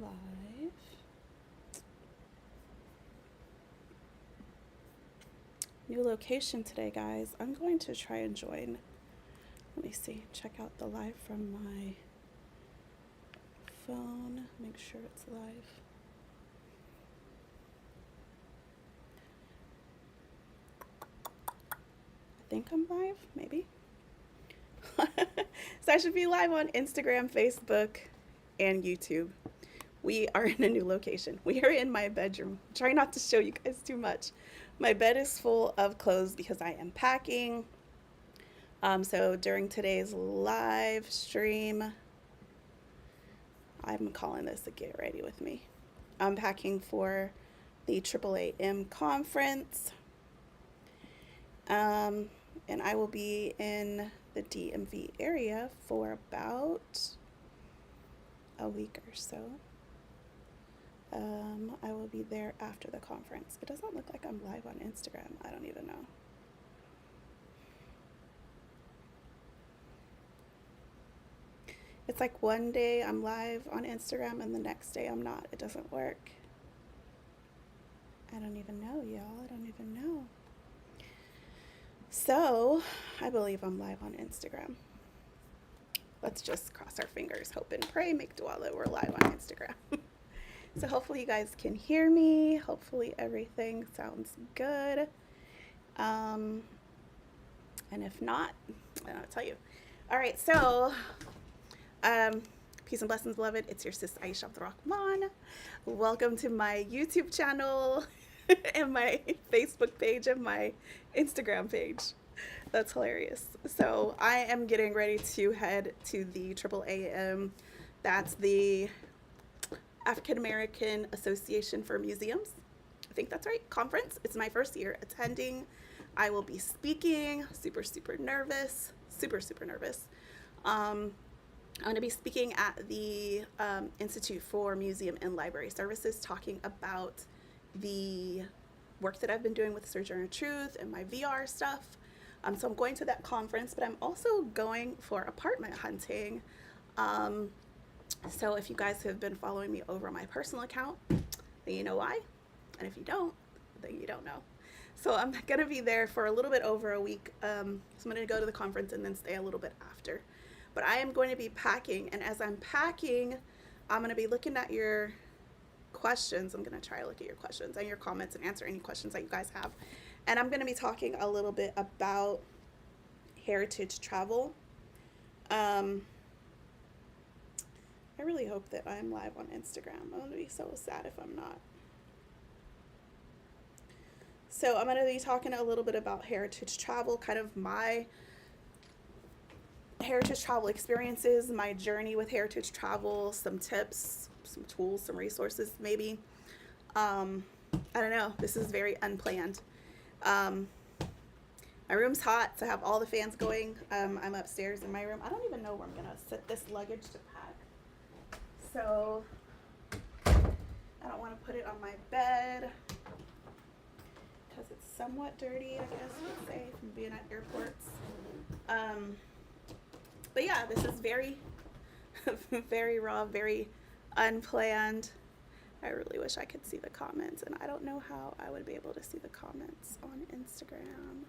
live. New location today, guys. I'm going to try and join. Let me see. Check out the live from my phone. Make sure it's live. I think I'm live, maybe. So I should be live on Instagram, Facebook, and YouTube. We are in a new location. We are in my bedroom. Try not to show you guys too much. My bed is full of clothes because I am packing. So during today's live stream, I'm calling this a get ready with me. I'm packing for the AAAM conference. And I will be in the DMV area for about a week or so. I will be there after the conference. It doesn't look like I'm live on Instagram. I don't even know. It's like one day I'm live on Instagram and the next day I'm not. It doesn't work. I don't even know, y'all. I don't even know. So, I believe I'm live on Instagram. Let's just cross our fingers, hope and pray, make dua that we're live on Instagram. So hopefully you guys can hear me. Hopefully everything sounds good. And if not, I'll tell you. All right, so peace and blessings, beloved. It's your sis Aisha Abdul Rahman. Welcome to my YouTube channel and my Facebook page and my Instagram page. That's hilarious. So I am getting ready to head to the AAAM. That's the African American Association for Museums. I think that's right. Conference. It's my first year attending. I will be speaking. Super nervous. Super nervous. I'm going to be speaking at the Institute for Museum and Library Services, talking about the work that I've been doing with Sojourner Truth and my VR stuff. So I'm going to that conference, but I'm also going for apartment hunting. So if you guys have been following me over my personal account, then you know why. And if you don't, then you don't know. So I'm going to be there for a little bit over a week. So I'm going to go to the conference and then stay a little bit after. But I am going to be packing. And as I'm packing, I'm going to be looking at your questions. I'm going to try to look at your questions and your comments and answer any questions that you guys have. And I'm going to be talking a little bit about heritage travel. I really hope that I'm live on Instagram. I'm going to be so sad if I'm not. So I'm going to be talking a little bit about heritage travel, kind of my heritage travel experiences, my journey with heritage travel, some tips, some tools, some resources maybe. I don't know. This is very unplanned. My room's hot, so I have all the fans going. I'm upstairs in my room. I don't even know where I'm going to set this luggage to pack. So I don't want to put it on my bed because it's somewhat dirty, I guess you would say, from being at airports. But yeah, this is very, very raw, very unplanned. I really wish I could see the comments, and I don't know how I would be able to see the comments on Instagram.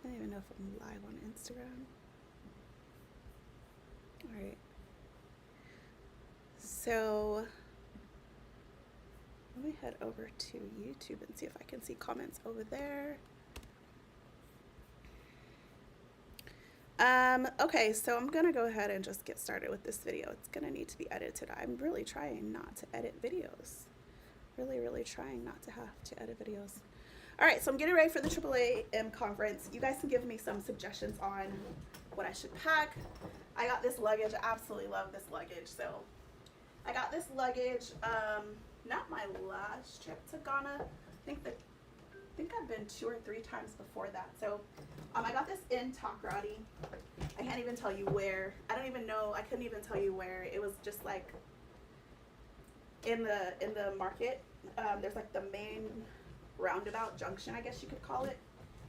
I don't even know if I'm live on Instagram. All right. So let me head over to YouTube and see if I can see comments over there. Okay, so I'm gonna go ahead and just get started with this video. It's gonna need to be edited. I'm really trying not to edit videos. Really trying not to have to edit videos. All right, so I'm getting ready for the AAAM conference. You guys can give me some suggestions on what I should pack. I got this luggage. I absolutely love this luggage. So I got this luggage, not my last trip to Ghana. I think I've been 2 or 3 times before that. So I got this in Takoradi. I can't even tell you where. I don't even know. I couldn't even tell you where. It was just like in the market. There's like the main roundabout junction, I guess you could call it.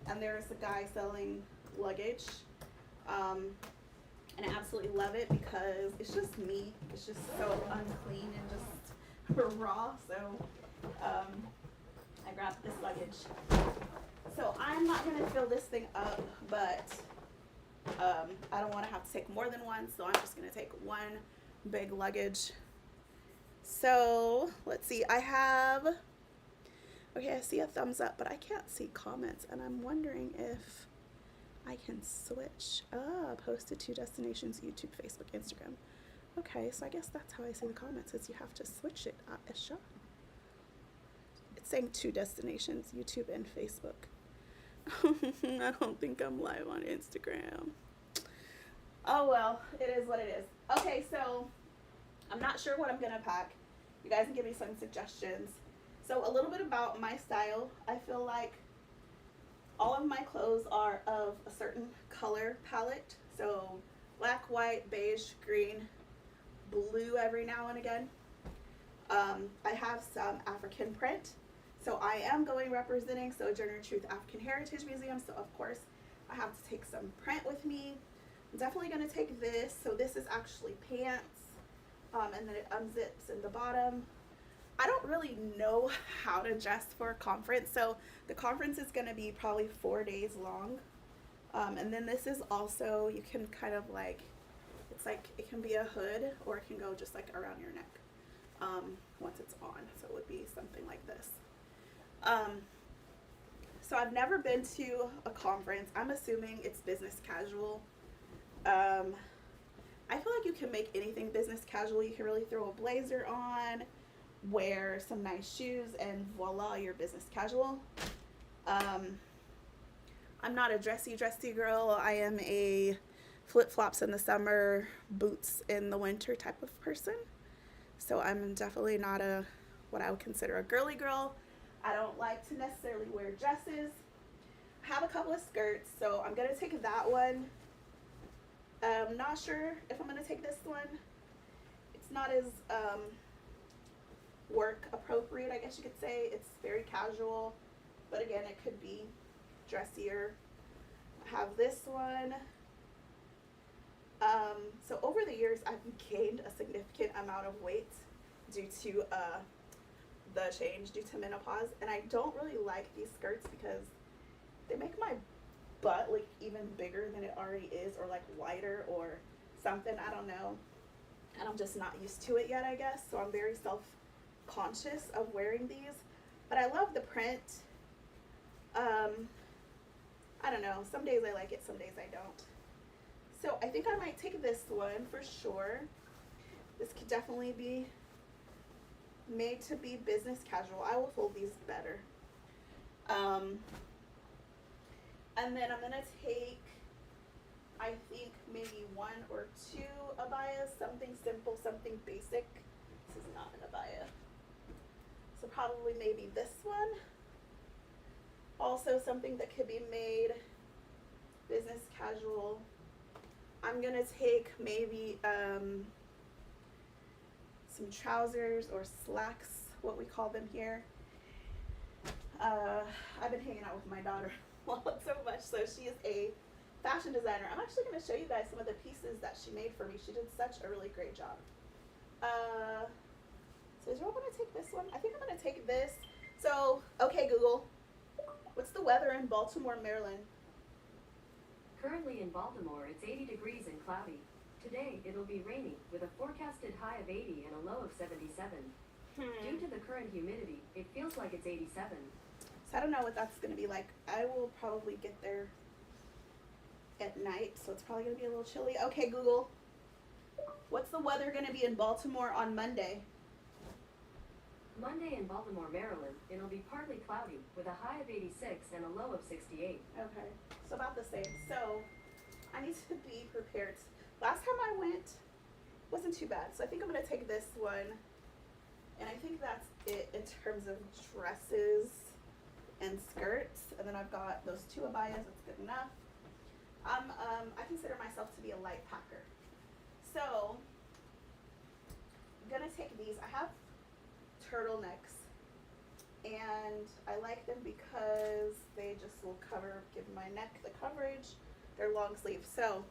And there's a guy selling luggage. And I absolutely love it because it's just me. It's just so unclean and just raw. So I grabbed this luggage. So I'm not going to fill this thing up, but I don't want to have to take more than one. So I'm just going to take one big luggage. So let's see. Okay, I see a thumbs up, but I can't see comments. And I'm wondering if I can switch. Posted 2 destinations, YouTube, Facebook, Instagram. Okay, so I guess that's how I see the comments, is you have to switch it, Aisha. It's saying 2 destinations, YouTube and Facebook. I don't think I'm live on Instagram. Oh well, it is what it is. Okay, so I'm not sure what I'm gonna pack. You guys can give me some suggestions. So a little bit about my style. I feel like all of my clothes are of a certain color palette. So black, white, beige, green, blue every now and again. I have some African print. So I am going representing Sojourner Truth African Heritage Museum. So of course I have to take some print with me. I'm definitely going to take this. So this is actually pants. And then it unzips in the bottom. I don't really know how to dress for a conference. So the conference is going to be probably 4 days long. And then this is also, you can kind of like, it's like, it can be a hood or it can go just like around your neck once it's on. So it would be something like this. So I've never been to a conference. I'm assuming it's business casual. I feel like you can make anything business casual. You can really throw a blazer on, wear some nice shoes, and voila, you're business casual. I'm not a dressy girl. I am a flip-flops in the summer, boots in the winter type of person. So I'm definitely not what I would consider a girly girl. I don't like to necessarily wear dresses. I have a couple of skirts, so I'm gonna take that one. I'm not sure if I'm gonna take this one. It's not as work appropriate, I guess you could say. It's very casual, but again, it could be dressier. I have this one. So over the years, I've gained a significant amount of weight due to the change due to menopause, and I don't really like these skirts because they make my butt like even bigger than it already is, or like wider or something. I don't know, and I'm just not used to it yet, I guess. So I'm very self-conscious of wearing these, but I love the print. I don't know, some days I like it, some days I don't. So I think I might take this one for sure. This could definitely be made to be business casual. I will fold these better. And then I'm gonna take, I think maybe 1 or 2 abayas, something simple, something basic. This is not an abaya. So probably maybe this one. Also something that could be made business casual. I'm gonna take maybe some trousers or slacks, what we call them here. I've been hanging out with my daughter so much, so she is a fashion designer. I'm actually going to show you guys some of the pieces that she made for me. She did such a really great job. So do I want to take this one? I think I'm going to take this. So, okay, Google, what's the weather in Baltimore, Maryland? Currently in Baltimore, it's 80 degrees and cloudy. Today, it'll be rainy with a forecasted high of 80 and a low of 77. Due to the current humidity, it feels like it's 87. So I don't know what that's going to be like. I will probably get there at night, so it's probably going to be a little chilly. Okay, Google, what's the weather going to be in Baltimore on Monday? Monday in Baltimore, Maryland, it'll be partly cloudy with a high of 86 and a low of 68. Okay, so about the same. So I need to be prepared. Last time I went, wasn't too bad. So I think I'm going to take this one. And I think that's it in terms of dresses and skirts. And then I've got those 2 abayas. That's good enough. I consider myself to be a light packer. So I'm going to take these. I have turtlenecks. And I like them because they just will give my neck the coverage. They're long sleeve. So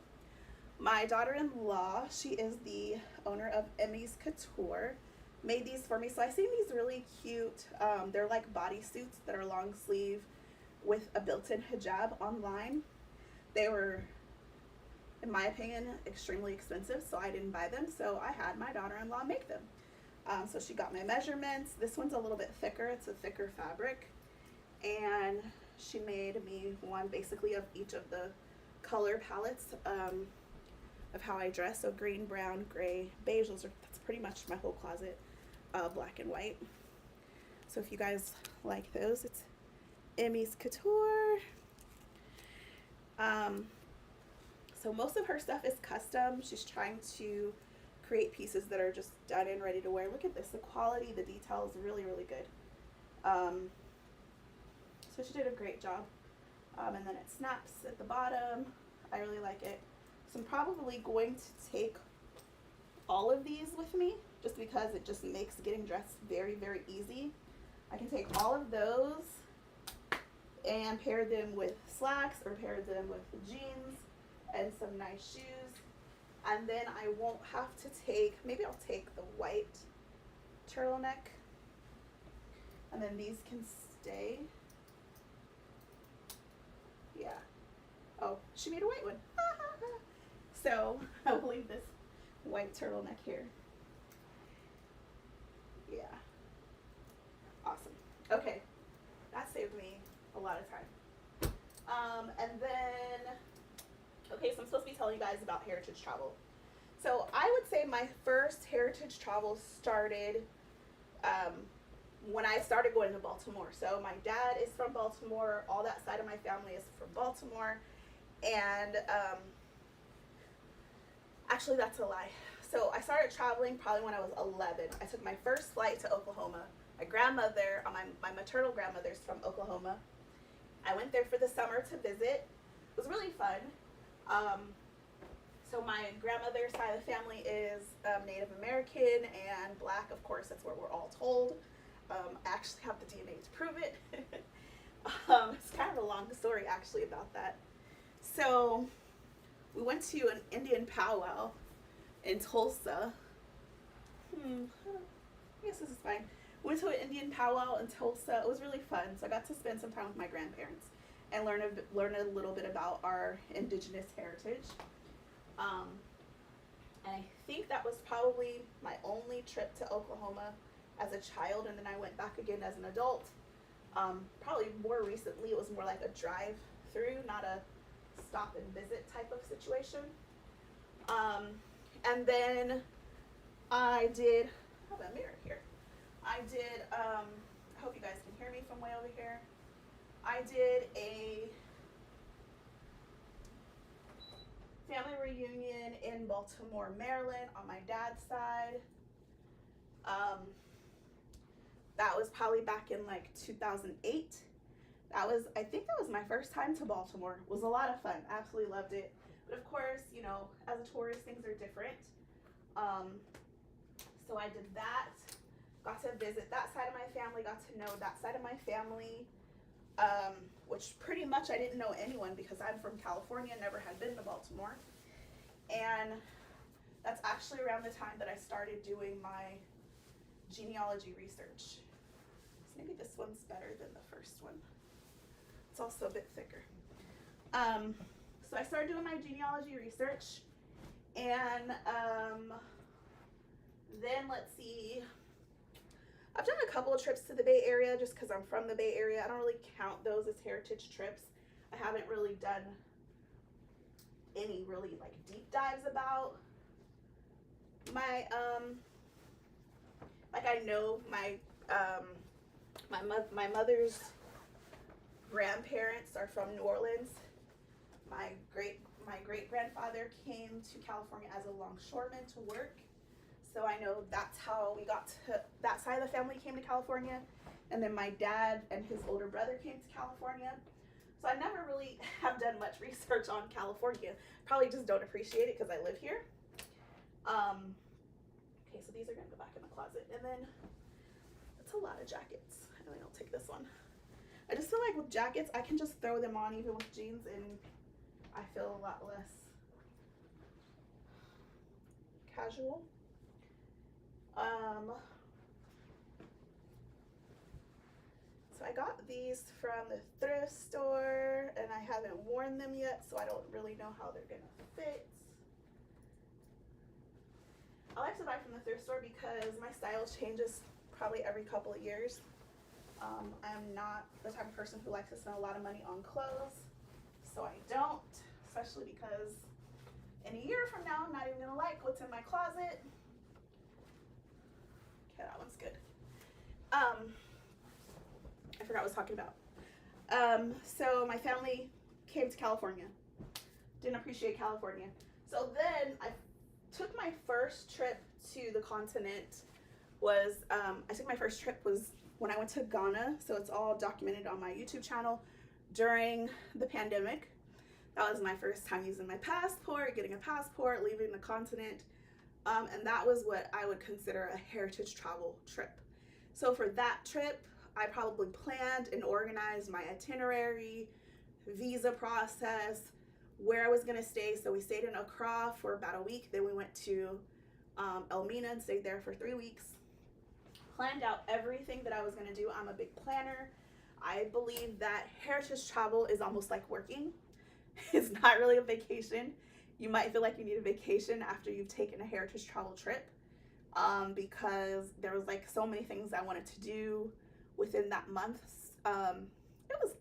My daughter-in-law, she is the owner of Emmy's Couture, made these for me. So I seen these really cute, they're like bodysuits that are long sleeve with a built-in hijab online. They were, in my opinion, extremely expensive, so I didn't buy them. So I had my daughter-in-law make them. So she got my measurements. This one's a little bit thicker. It's a thicker fabric. And she made me one basically of each of the color palettes of how I dress. So green, brown, gray, beige. That's pretty much my whole closet. Black and white. So if you guys like those, it's Emmy's Couture. So most of her stuff is custom. She's trying to create pieces that are just done and ready to wear. Look at this. The quality, the detail is really, really good. So she did a great job. And then it snaps at the bottom. I really like it. So I'm probably going to take all of these with me just because it just makes getting dressed very, very easy. I can take all of those and pair them with slacks or pair them with jeans and some nice shoes. And then I won't have to take, maybe I'll take the white turtleneck. And then these can stay. Yeah. Oh, she made a white one. So I will leave this white turtleneck here. Yeah. Awesome. Okay. That saved me a lot of time. And then, okay, so I'm supposed to be telling you guys about heritage travel. So I would say my first heritage travel started when I started going to Baltimore. So my dad is from Baltimore. All that side of my family is from Baltimore. And actually, that's a lie. So I started traveling probably when I was 11. I took my first flight to Oklahoma. My grandmother, my maternal grandmother's from Oklahoma. I went there for the summer to visit. It was really fun. So my grandmother's side of the family is Native American and Black, of course. That's what we're all told. I actually have the DNA to prove it. It's kind of a long story actually about that. So we went to an Indian powwow in Tulsa. I guess this is fine. Went to an Indian powwow in Tulsa. It was really fun. So I got to spend some time with my grandparents and learn a little bit about our indigenous heritage. And I think that was probably my only trip to Oklahoma as a child, and then I went back again as an adult. Probably more recently, it was more like a drive-through, not a stop and visit type of situation. And then I did, I have a mirror here. I hope you guys can hear me from way over here. I did a family reunion in Baltimore, Maryland on my dad's side. That was probably back in like 2008. I think that was my first time to Baltimore. It was a lot of fun. Absolutely loved it. But of course, you know, as a tourist, things are different. So I did that. Got to visit that side of my family, got to know that side of my family, which pretty much I didn't know anyone because I'm from California, never had been to Baltimore. And that's actually around the time that I started doing my genealogy research. So maybe this one's better than the first one. It's also a bit thicker. So I started doing my genealogy research, and then let's see. I've done a couple of trips to the Bay Area just because I'm from the Bay Area. I don't really count those as heritage trips. I haven't really done any really like deep dives about my like I know my my mother's grandparents are from New Orleans. My great grandfather came to California as a longshoreman to work. So I know that's how we got to, that side of the family came to California. And then my dad and his older brother came to California. So I never really have done much research on California. Probably just don't appreciate it because I live here. Okay, so these are gonna go back in the closet. And then, that's a lot of jackets. I think I'll take this one. I just feel like with jackets, I can just throw them on even with jeans and I feel a lot less casual. So I got these from the thrift store, and I haven't worn them yet, so I don't really know how they're gonna fit. I like to buy from the thrift store because my style changes probably every couple of years. I'm not the type of person who likes to spend a lot of money on clothes, so I don't, especially because in a year from now, I'm not even gonna like what's in my closet. Okay, that one's good. I forgot what I was talking about. So my family came to California. Didn't appreciate California. So then I took my first trip to the continent was when I went to Ghana. So it's all documented on my YouTube channel during the pandemic. That was my first time using my passport, getting a passport, leaving the continent. And that was what I would consider a heritage travel trip. So for that trip, I probably planned and organized my itinerary, visa process, where I was gonna stay. So we stayed in Accra for about a week. Then we went to Elmina and stayed there for 3 weeks. Planned out everything that I was gonna do. I'm a big planner. I believe that heritage travel is almost like working. It's not really a vacation. You might feel like you need a vacation after you've taken a heritage travel trip, because there was like so many things I wanted to do within that month. It was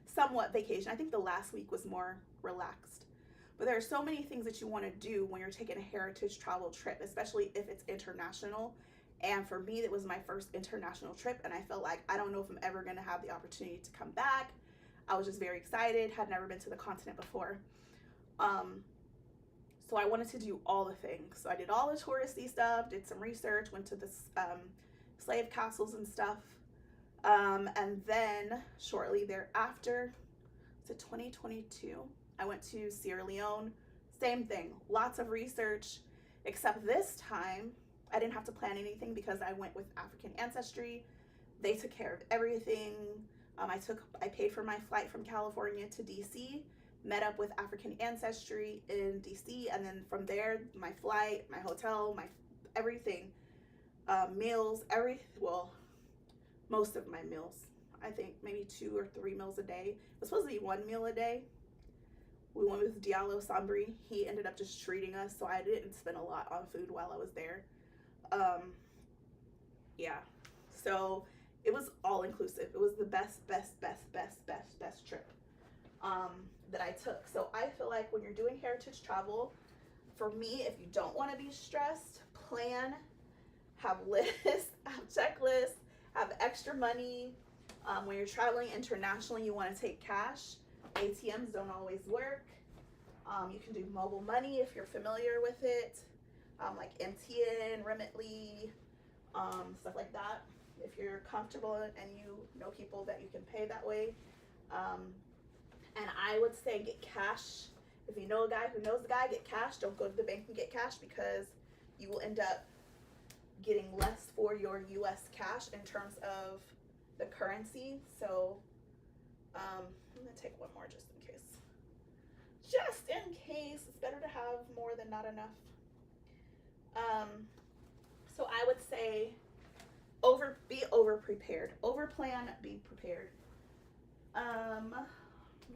somewhat vacation. I think the last week was more relaxed. But there are so many things that you want to do when you're taking a heritage travel trip, especially if it's international. And for me, it was my first international trip, and I felt like I don't know if I'm ever going to have the opportunity to come back. I was just very excited, had never been to the continent before. So I wanted to do all the things. So I did all the touristy stuff, did some research, went to the slave castles and stuff. And then shortly thereafter, to 2022, I went to Sierra Leone. Same thing, lots of research, except this time I didn't have to plan anything because I went with African Ancestry. They took care of everything. I paid for my flight from California to DC, met up with African Ancestry in DC, and then from there, my flight, my hotel, my everything, meals, most of my meals. I think maybe 2 or 3 meals a day. It was supposed to be 1 meal a day. We went with Diallo Sambri. He ended up just treating us, so I didn't spend a lot on food while I was there. Yeah, so it was all inclusive. It was the best trip that I took. So I feel like when you're doing heritage travel, for me, if you don't want to be stressed, plan, have lists, have checklists, have extra money. When you're traveling internationally, you want to take cash. ATMs don't always work. You can do mobile money if you're familiar with it, like MTN, Remitly, stuff like that. If you're comfortable and you know people that you can pay that way. And I would say get cash. If you know a guy who knows the guy, get cash. Don't go to the bank and get cash because you will end up getting less for your US cash in terms of the currency. So I'm gonna take one more just in case. Just in case, it's better to have more than not enough. So I would say be over prepared. Over plan, be prepared.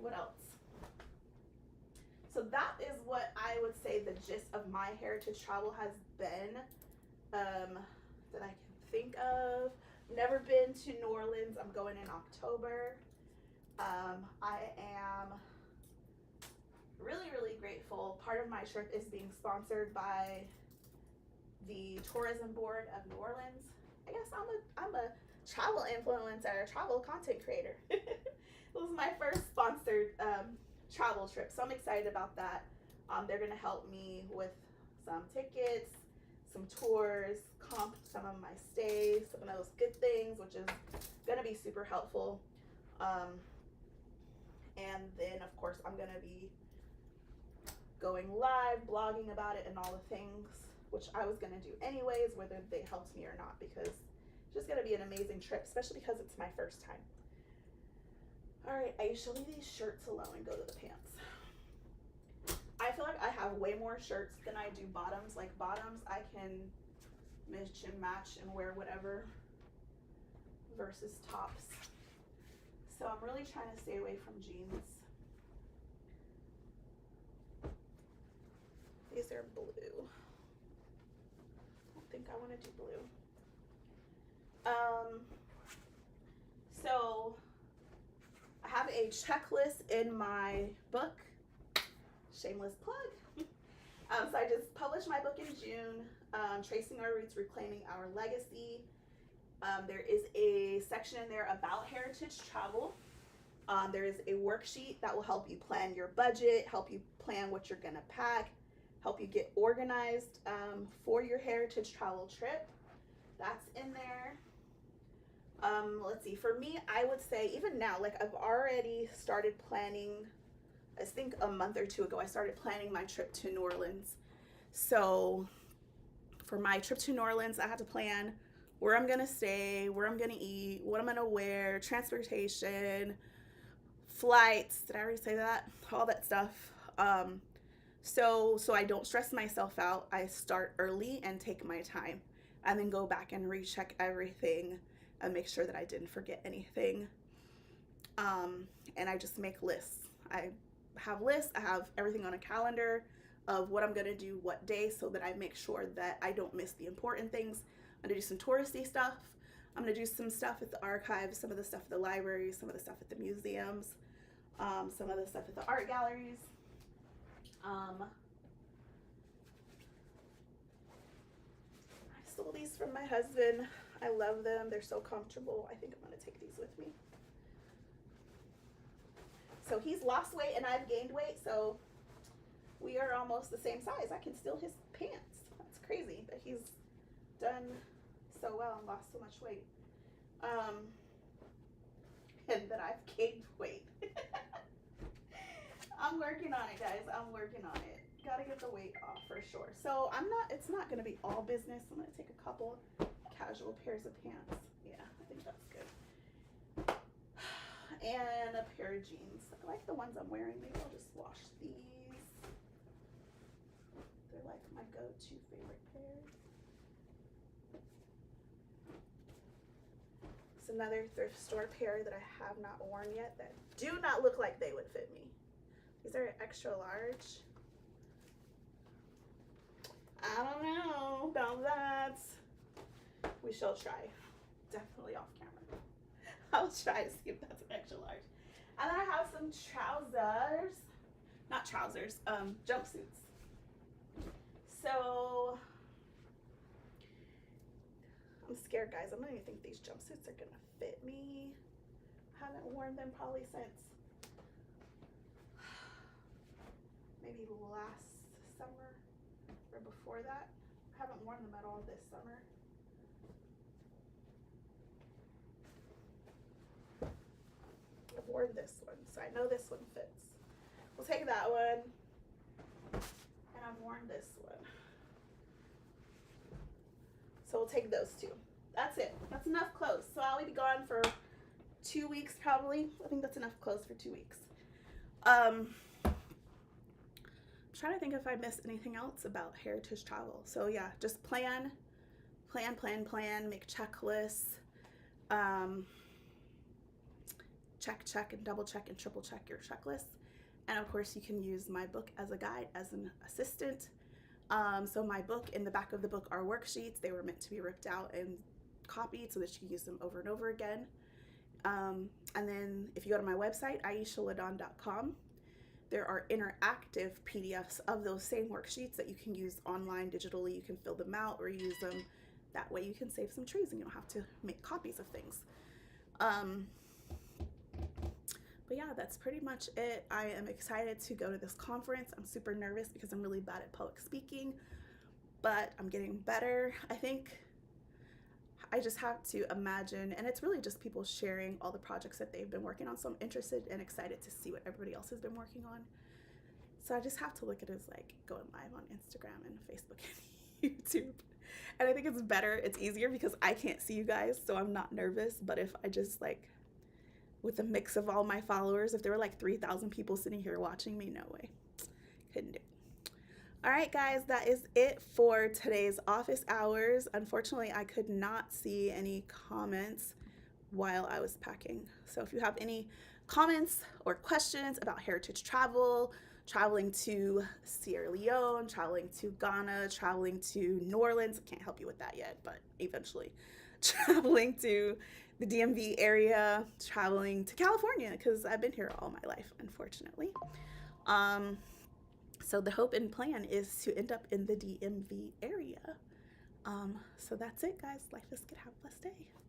What else? So that is what I would say the gist of my heritage travel has been, that I can think of. Never been to New Orleans. I'm going in October. I am really grateful. Part of my trip is being sponsored by the Tourism Board of New Orleans. I guess I'm a travel influencer, travel content creator. It was my first sponsored travel trip, so I'm excited about that. They're gonna help me with some tickets, some tours, comp some of my stays, some of those good things, which is gonna be super helpful. And then of course I'm gonna be going live, blogging about it and all the things, which I was gonna do anyways, whether they helped me or not, because it's just gonna be an amazing trip, especially because it's my first time. All right, Aisha, leave these shirts alone and go to the pants. I feel like I have way more shirts than I do bottoms. Like bottoms, I can mix and match and wear whatever versus tops. So I'm really trying to stay away from jeans. These are blue. I don't think I want to do blue. So I have a checklist in my book. Shameless plug. So I just published my book in June, Tracing Our Roots, Reclaiming Our Legacy. There is a section in there about heritage travel. There is a worksheet that will help you plan your budget, help you plan what you're gonna pack, help you get organized for your heritage travel trip. That's in there. Let's see, for me, I would say even now, like I've already started planning. I think a month or two ago, I started planning my trip to New Orleans. So for my trip to New Orleans, I had to plan where I'm gonna stay, where I'm gonna eat, what I'm gonna wear, transportation, flights. Did I already say that? All that stuff. So I don't stress myself out. I start early and take my time, and then go back and recheck everything and make sure that I didn't forget anything. And I just make lists. I have lists. I have everything on a calendar of what I'm gonna do what day, so that I make sure that I don't miss the important things. I'm gonna do some touristy stuff. I'm gonna do some stuff at the archives, some of the stuff at the library, some of the stuff at the museums, some of the stuff at the art galleries. I stole these from my husband. I love them. They're so comfortable. I think I'm gonna take these with me. So he's lost weight and I've gained weight, so we are almost the same size. I can steal his pants. That's crazy that he's done so well and lost so much weight. And that I've gained weight. I'm working on it, guys. I'm working on it. Gotta get the weight off for sure. So it's not gonna be all business. I'm gonna take a couple casual pairs of pants. Yeah, I think that's good. And a pair of jeans. I like the ones I'm wearing. Maybe I'll just wash these. They're like my go-to favorite pairs. It's another thrift store pair that I have not worn yet that do not look like they would fit me. These are extra large. I don't know about that. We shall try. Definitely off camera. I'll try to see if that's an extra large. And then I have some trousers. Not trousers, jumpsuits. So I'm scared, guys. I don't even think these jumpsuits are gonna fit me. I haven't worn them probably since maybe last summer or before that. I haven't worn them at all this summer. I've worn this one, so I know this one fits. We'll take that one. And I've worn this one. So we'll take those two. That's it. That's enough clothes. So I'll be gone for 2 weeks probably. I think that's enough clothes for 2 weeks. I'm trying to think if I missed anything else about heritage travel. So yeah, just plan, make checklists, check and double check and triple check your checklist. And of course you can use my book as a guide, as an assistant. So my book, in the back of the book are worksheets. They were meant to be ripped out and copied so that you can use them over and over again. And then if you go to my website, aishaladon.com, there are interactive PDFs of those same worksheets that you can use online digitally. You can fill them out or use them. That way you can save some trees and you don't have to make copies of things. But yeah, that's pretty much it. I am excited to go to this conference. I'm super nervous because I'm really bad at public speaking, but I'm getting better. I think I just have to imagine, and it's really just people sharing all the projects that they've been working on. So I'm interested and excited to see what everybody else has been working on. So I just have to look at it as like going live on Instagram and Facebook and YouTube. And I think it's better, it's easier because I can't see you guys, so I'm not nervous. But if I just like, with a mix of all my followers, if there were like 3,000 people sitting here watching me, no way. Couldn't do it. All right, guys, that is it for today's office hours. Unfortunately, I could not see any comments while I was packing. So if you have any comments or questions about heritage travel, traveling to Sierra Leone, traveling to Ghana, traveling to New Orleans, I can't help you with that yet, but eventually, traveling to the DMV area, traveling to California, because I've been here all my life, unfortunately. Um, so the hope and plan is to end up in the DMV area. So that's it, guys. Life is good. Have a blessed day.